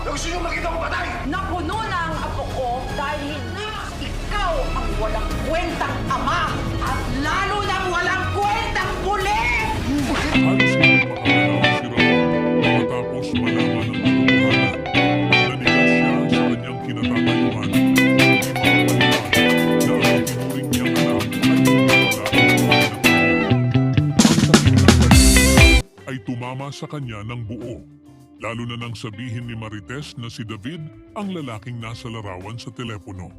Gusto niyo makita ko patay! Napuno na ang apo ko dahil hindi ikaw ang walang kwentang ama at lalo nang walang kwentang buli! Halos hindi makakalaw si Ramon matapos malaman ng katotohanan. Nanigas siya sa kanyang kinatatayuan. Hindi makapaniwala na ang tinuring niyang anak ay hindi pala ang buhay na tao. Ang sakit ng paligid ay tumama sa kanya ng buo. Lalo na nang sabihin ni Marites na si David ang lalaking nasa larawan sa telepono.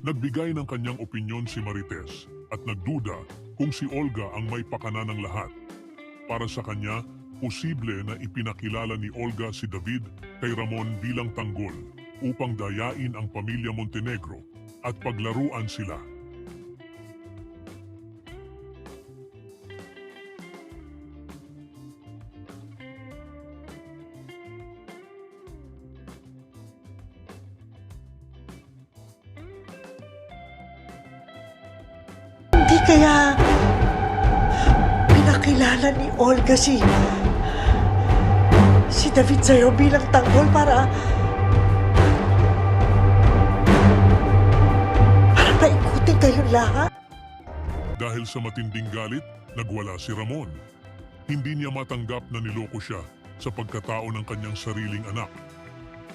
Nagbigay ng kanyang opinyon si Marites at nagduda kung si Olga ang may pakana ng lahat. Para sa kanya, posible na ipinakilala ni Olga si David kay Ramon bilang tanggol upang dayain ang pamilya Montenegro at paglaruan sila. Hindi kaya pinakilala ni Olga si David sa'yo bilang tanggol para paikutin kayong lahat? Dahil sa matinding galit, nagwala si Ramon. Hindi niya matanggap na niloko siya sa pagkatao ng kanyang sariling anak.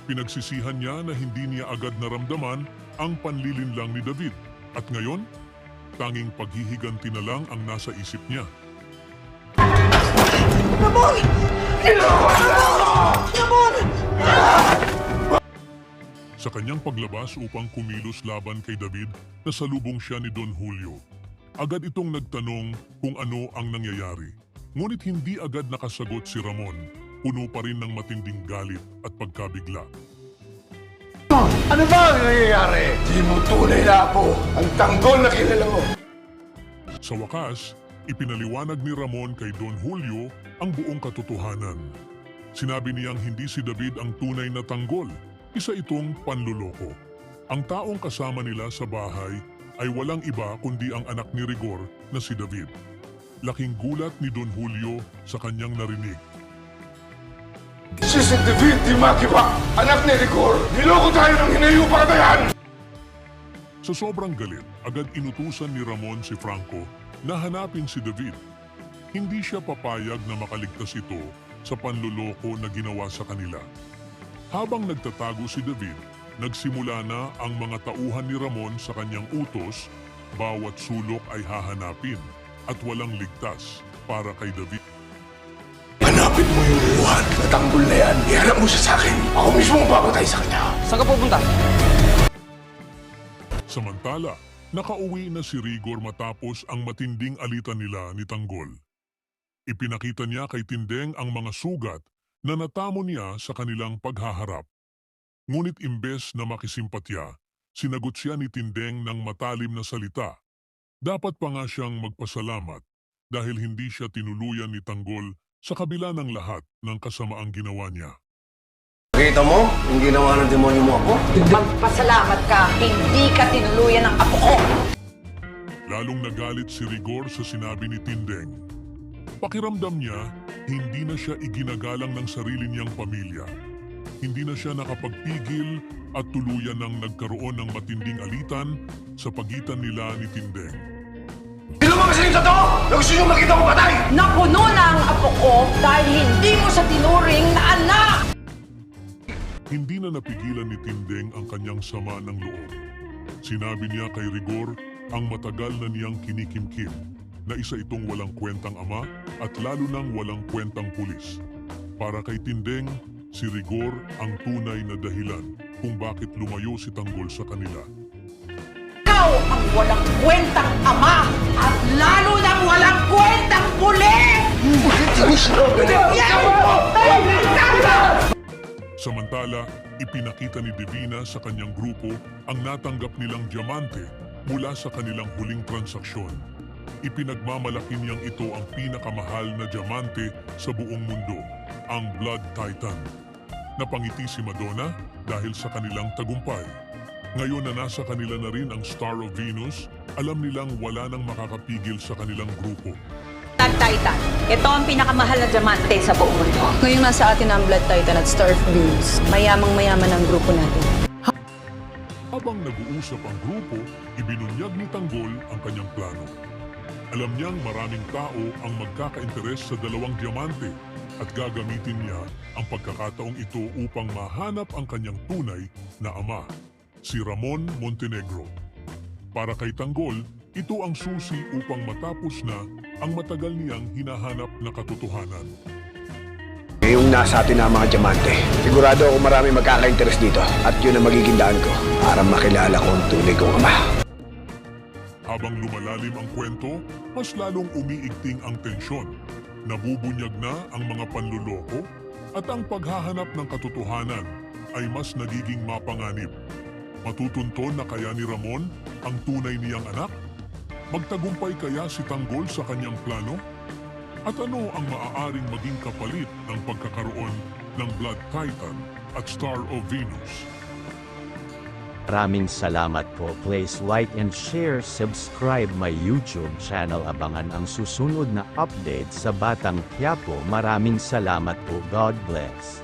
Pinagsisihan niya na hindi niya agad naramdaman ang panlilinlang ni David. At ngayon, tanging paghihiganti na lang ang nasa isip niya. Ramon! Ramon! Sa kanyang paglabas upang kumilos laban kay David, nasalubong siya ni Don Julio. Agad itong nagtanong kung ano ang nangyayari. Ngunit hindi agad nakasagot si Ramon. Puno pa rin ng matinding galit at pagkabigla. Ano ba ang nangyayari? Di mo tunay na ako ang tanggol na kilala mo. Sa wakas, ipinaliwanag ni Ramon kay Don Julio ang buong katotohanan. Sinabi niyang hindi si David ang tunay na tanggol, isa itong panluloko. Ang taong kasama nila sa bahay ay walang iba kundi ang anak ni Rigor na si David. Laking gulat ni Don Julio sa kanyang narinig. Si David Di Makiba, anak ni Rigor. Niloko tayo ng hinayupatayan! Sa sobrang galit, agad inutusan ni Ramon si Franco na hanapin si David. Hindi siya papayag na makaligtas ito sa panluloko na ginawa sa kanila. Habang nagtatago si David, nagsimula na ang mga tauhan ni Ramon sa kanyang utos, bawat sulok ay hahanapin at walang ligtas para kay David. Hanapin mo yung luhan na tanggol na yan. Iharap mo siya sa akin. Ako mismo ang papatay sa kanya. Saan ka pupunta? Samantala, nakauwi na si Rigor matapos ang matinding alitan nila ni Tanggol. Ipinakita niya kay Tindeng ang mga sugat na natamo niya sa kanilang paghaharap. Ngunit imbes na makisimpatya, sinagot siya ni Tindeng ng matalim na salita. Dapat pa nga siyang magpasalamat dahil hindi siya tinuluyan ni Tanggol sa kabila ng lahat ng kasamaang ginawa niya. Kita mo? Yung ginawa ng demonyo mo ako? Magpasalamat ka, hindi ka tinuluyan ng apo ko! Lalong nagalit si Rigor sa sinabi ni Tindeng. Pakiramdam niya, hindi na siya iginagalang ng sarili niyang pamilya. Hindi na siya nakapagpigil at tuluyan nang nagkaroon ng matinding alitan sa pagitan nila ni Tindeng. Sino mo kasi yung totoo? Na gusto niyo makita ko patay? Napuno na ang apo ko dahil hindi mo siya tinuring na anak! Hindi na napigilan ni Tindeng ang kanyang sama ng loob. Sinabi niya kay Rigor ang matagal na niyang kinikimkim na isa itong walang kwentang ama at lalo nang walang kwentang pulis. Para kay Tindeng, si Rigor ang tunay na dahilan kung bakit lumayo si Tanggol sa kanila. Ikaw ang walang kwentang ama at lalo nang walang kwentang buli! Samantala, ipinakita ni Divina sa kanyang grupo ang natanggap nilang diamante mula sa kanilang huling transaksyon. Ipinagmamalaki niyang ito ang pinakamahal na diamante sa buong mundo, ang Blood Titan. Napangiti si Madonna dahil sa kanilang tagumpay. Ngayon na nasa kanila na rin ang Star of Venus, alam nilang wala nang makakapigil sa kanilang grupo. Blood Titan. Ito ang pinakamahal na diamante sa buong mundo. Ngayong nasa atin ang Blood Titan at Star of Venus, mayamang-mayaman ang grupo natin. Habang nag-uusap ang grupo, ibinunyag ni Tanggol ang kanyang plano. Alam niyang maraming tao ang magkaka-interes sa dalawang diamante at gagamitin niya ang pagkakataong ito upang mahanap ang kanyang tunay na ama, si Ramon Montenegro. Para kay Tanggol, ito ang susi upang matapos na ang matagal niyang hinahanap na katotohanan. Ngayong nasa atin na ang mga diamante, sigurado ako marami magkaka-interes dito at yun ang magiging daan ko para makilala ko ang tunay kong ama. Habang lumalalim ang kwento, mas lalong umiigting ang tensyon. Nabubunyag na ang mga panluloko at ang paghahanap ng katotohanan ay mas nagiging mapanganib. Matutunton na kaya ni Ramon ang tunay niyang anak? Magtagumpay kaya si Tanggol sa kanyang plano? At ano ang maaaring maging kapalit ng pagkakaroon ng Blood Titan at Star of Venus? Maraming salamat po. Please like and share, subscribe my YouTube channel. Abangan ang susunod na update sa Batang Quiapo. Maraming salamat po. God bless.